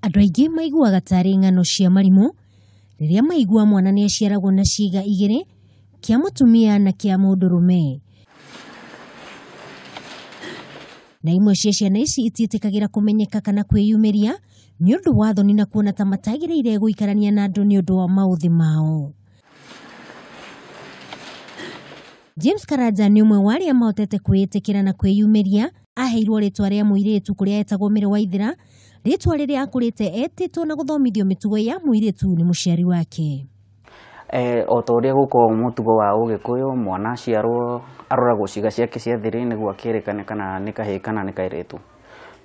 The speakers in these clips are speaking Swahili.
Andu aingĩ maiguaga tarĩ ng'ano cia marimũ rĩrĩa maigua mwana nĩ aciaragwo na ciiga igiri, kia mutumia na kia mundurume. Na imwe cia ciana ici itiĩtĩkagĩra kũmenyeka kana kwĩyumĩria nĩ ũndũ wa thoni na kuona ta matagĩrĩire gũikarania na andũ nĩ ũndũ wa maũthĩ mao. James Karanja nĩ ũmwe wa arĩa mahotete kwĩĩtĩkĩra na kwĩyumĩria, aheirwo rĩtwa rĩa muiritu kũrĩa etagwo Mary Waithera, rĩtwa rĩrĩa akũrĩte etĩtwo na gũthomithio mĩtugo ya muiritu nĩ mũciari wake. O ta ũrĩa gũkoragwo mũtugo wa Ũgĩkũyũ, mwana aciarwo aroragwo ciiga ciake cia thiri nĩguo akĩrĩkane kana nĩ kahĩĩ kana nĩ kairĩtu.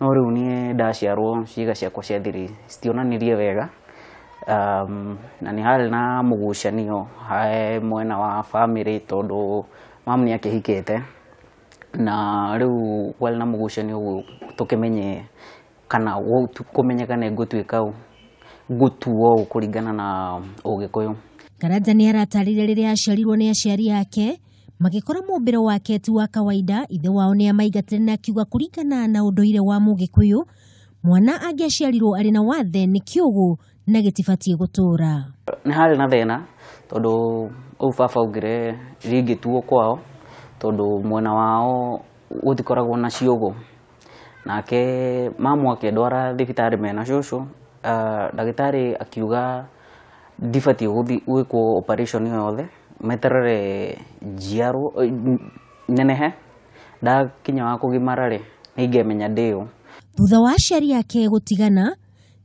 No rĩu niĩ ndaciarwo ciiga ciakwa cia thiri citionanirie wega, na nĩ harĩ na mũgucanio mwena wa family tondũ mamu nĩ akĩhikĩte, na rĩu warĩ na mũgucanio ũguo tũkĩmenye kana kũmenyeka nĩ ngũtuĩka ngũtuo kũringana na Ũgĩkũyũ. Karanja nĩ aratarĩria rĩrĩa aciarirwo nĩ aciari ake magĩkora mũmbĩro wake ti wa kawaida, ithe wao nĩ amaigatĩre na akiuga kũringana na ũndũire wa Mũgĩkũyũ, mwana angĩaciarirwo arĩ na wathe nĩ kĩũgũ na gĩtibatiĩ gũtũũra. Nĩ harĩ na thĩna tondũ ũũ baba augire ringĩtuo kwao tondũ mwena wao gũtikoragwo na ciũgũ, nake mamu akĩndwara thibitarĩ mena cũcũ, ndagĩtarĩ akiuga ndibatiĩ gwĩkwo operation yothe, meterere njiarwo nenehe, ndakinya wa kũgimara-rĩ nĩingemenya ndĩyo. Thutha wa aciari ake gũtigana,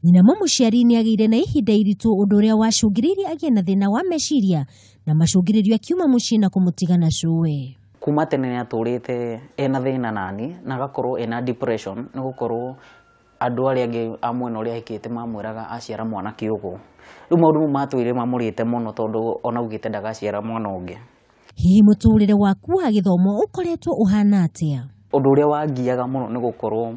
nyina mũciari nĩ agĩire na ihinda iritũ, ũndũ ũrĩa wacũngĩrĩirie agĩe na thĩna wa meciria na macũngĩrĩrio akiuma mũciĩ na kũmũtigana cũwe. Kuma tene nĩ atũrĩte ena thĩna nani na agakorwo ena depression, nĩ gũkorwo andũ arĩa angĩ a mwena ũrĩa ahikĩte mamwĩraga aciara mwana kĩũgũ. Rĩu maũndũ mau matũire mamũrĩte mũno tondũ ona augĩte ndagaciara mwana ũngĩ. Hihi mũtũrĩre waku wa gĩthomo ũkoretwo ũhana atĩa? Ũndũ ũrĩa wangiaga mũno nĩ gũkorwo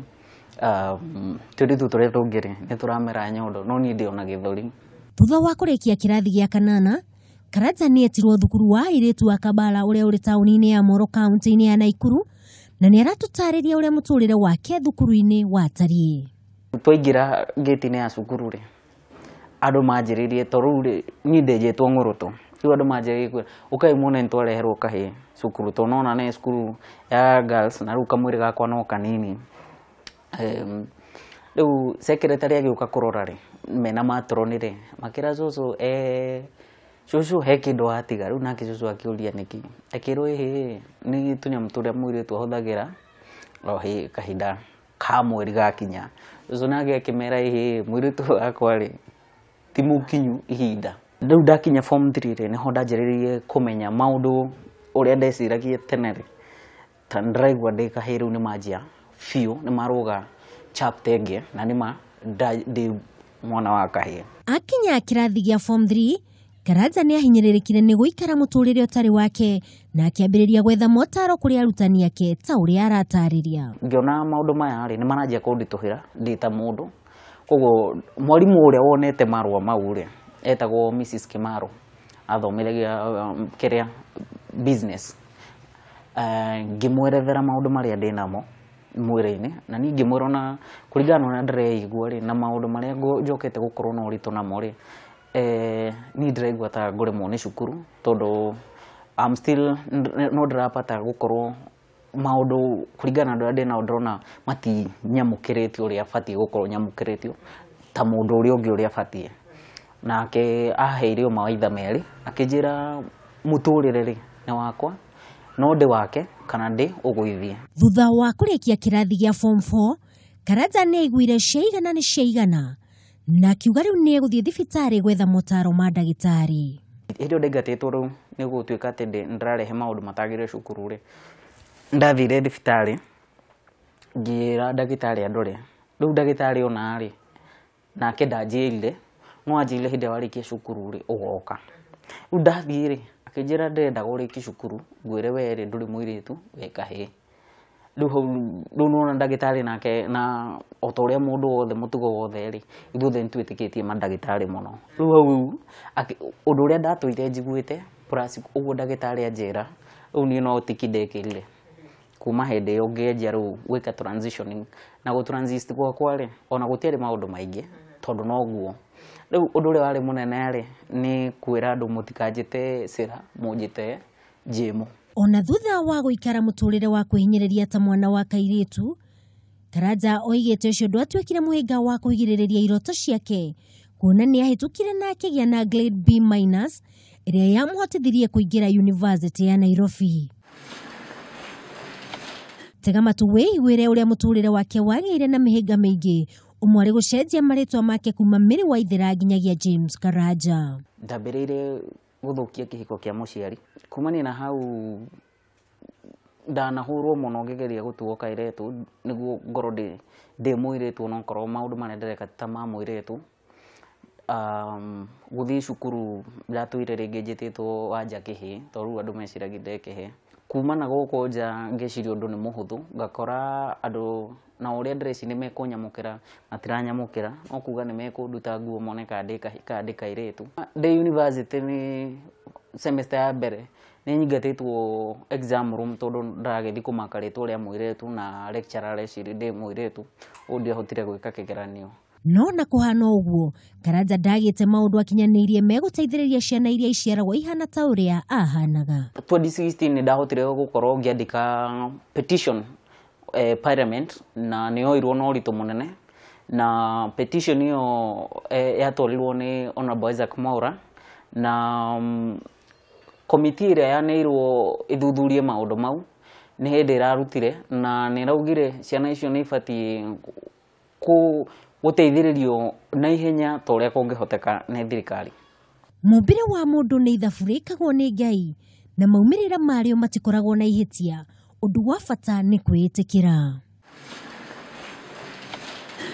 tũirĩtu tũrĩa tũngĩ nĩ tũramera nyondo, no niĩ ndĩ ona gĩthũri. Thutha wa kũrĩkia kĩrathi gĩa kanana, Karanja nĩ etirwo thukuru wa airĩtu wa Kabala ũrĩa ũrĩ taũni-inĩ ya Moro kaunti-inĩ ya Naikuru, na nĩ aratũtarĩria ũrĩa mũtũrĩre wake thukuru-inĩ watariĩ. Twaingĩra gate-inĩ ya cukuru-rĩ, andũ manjĩrĩirie tondũ niĩ ndenjetwo ngũrũtũ, rĩu andũ manjĩrĩirie kwĩra ũkaĩ muone nĩ twareherwo kahĩĩ cukuru, tondũ nona nĩ cukuru ya girls na rĩu kamwĩrĩ gakwa no kanini. Rĩu secretary agĩũka kũrora-rĩ, mena matroni-rĩ, makĩra cũcũ cũcũ he kĩndũ watiga, rĩu nake cũcũ akĩũria nĩkĩ, akĩrwo ĩhĩ nĩ tũnyamũ tũrĩa mũirĩtu ahũthagĩra kahinda ka mweri gakinya. Cũcũ nake akĩmera ĩhĩ mũirĩtu wakwa-rĩ ti mũkinyu ihinda. Rĩu ndakinya form 3-rĩ nĩho ndanjĩrĩirie kũmenya maũndũ ũrĩa ndeciragia tene-rĩ, ta ndĩraigua ndĩ kahĩĩ, rĩu nĩ manjia biũ, nĩ marũga chapter ĩngĩ na nĩma ndĩ mwana wa kahĩĩ. Akinya kĩrathi gĩa form 3, Karanja nĩ ahinyĩrĩrĩkire nĩ gũikara mũtũrĩre ũtarĩ wake na akĩambĩrĩria gwetha motaro kũrĩ arutani ake ta ũrĩa aratarĩria. Ngĩona maũndũ maya-rĩ nĩ maranjia kũnditũhĩra ndĩ ta mũndũ, koguo mwarimũ ũrĩa wonete marũa mau-rĩ etagwo Mrs. Kimaro, athomithagia kĩrĩa business, ngĩmwerethera maũndũ marĩa ndĩ namo mwĩrĩ-inĩ, na niĩ ngĩmwĩra ona kũringana na ndĩreigua-rĩ na maũndũ marĩa njokete gũkorwo na ũritũ namo-rĩ, niĩ ndĩraigua ta ngũremwo nĩ cukuru tondũ I'm still no ndĩrabata gũkorwo maũndũ kũringana na ũrĩa ndĩ nao ndĩrona matinyamũkĩrĩtio ũrĩa batiĩ gũkorwo nyamũkĩrĩtio ta mũndũ ũrĩa ũngĩ ũrĩa batiĩ. Nake aheire mawaitha merĩ akĩnjĩra mũtũrĩre-rĩ nĩ wakwa, no ndĩ wake kana ndĩ ũgũithie. Thutha wa kũrĩkia kĩrathi gĩa form 4, Karanja nĩ aiguire ciaigana nĩ ciaigana na akiuga rĩu nĩ egũthiĩ thibitarĩ gwetha motaro ma ndagĩtarĩ. Hĩndĩ ĩyo ndaingatĩtwo rĩu nĩ gũtuĩka atĩ ndĩrarehe maũndũ matagĩrĩire cukuru-rĩ, ndathire thibitarĩ ngĩra ndagĩtarĩ andore. Rĩu ndagĩtarĩ ona-rĩ nake ndanjĩrire no anjĩrire hĩndĩ ĩrĩa warĩkia cukuru-rĩ ũgoka. Rĩu ndathiĩ-rĩ akĩnjĩra ndĩrenda gũrĩkia cukuru ngwĩre we-rĩ ndũrĩ mũirĩtu wĩ kahĩĩ. Rĩu nona ndagĩtarĩ nake na o ta ũrĩa mũndũ wothe mũtugo wothe-rĩ ithuothe nĩ twĩtĩkĩtie mandagĩtarĩ mũno. Rĩu hau ũndũ ũrĩa ndatũire njiguĩte plus ũguo ndagĩtarĩ anjĩra, rĩu niĩ no tiki ndekĩrire. Kuma hĩndĩ ĩyo ngĩanjia rĩu gwĩka transitioning na gũ transit gwakwa-rĩ ona gũtiarĩ maũndũ maingĩ tondu noguo riu undu uria wari munene ri ni kwira andu mutikanjite cira munjite jimu. Ona thutha wa guikara muturire wa kwihinyiriria ta mwana wa kairitu, Karanja oigite ucio ndwatuikire muhinga wa kuhigiriria iroto ciake, kuona ni ahitukire na akigia na grade B- iria yamuhotithirie kuingira University ya Nairobi. Tega matu wĩiguĩre uria muturire wake wagĩire na mihinga miingi, umwe gucenjia maritwa make kuma Mary Waithera nginyagia James Karanja. Ndambĩrĩire guthukia kihiko kia muciari kumania na hau ndanahurwo muno ngigeria gutuo kairetu niguo ngoro ndi muiritu no korwo maundu marendereka ta ma muiritu. Guthii cukuru ndatuire ringi njititwo wanja Hihi toru andu meciragia ndekehe kuma na guko nja ngeciria undu ni muhuthu ngakora andu na uria ndresi ni mekunyamukira matiranyamukira no kuga ni mekunduta nguo moneka ndika iretu. Ndi university ni semester ya mbere ni nyingatitwo exam room tondu ndaragethi kumaka ritwa ria muiritu na lecturer reciri ndi muiritu undi ahotire gwika kigeranio. No na kuhana uguo Karanja ndagite maundu akinyanirie meguteithiriria ciana iria iciaragwo ihana ta uria ahanaga. 2016 ni ndahotire gukorwo ngiandika petition parliament na niyoirwo no ritu munene na petition iyo yatwarirwo ni Honorable Isaac Maura na committee iria yaneirwo ithuthurie maundu mau ni hindi irarutire na ni raugire ciana icio ni ibati guteithiririo na ihenya ta uria kungihoteka ni thirikari. Mumbire wa mundu ni ithabu rikagwo ni Ngai na maumirira mario matikoragwo na ihitia. Undu wa bata ni kwiitikira.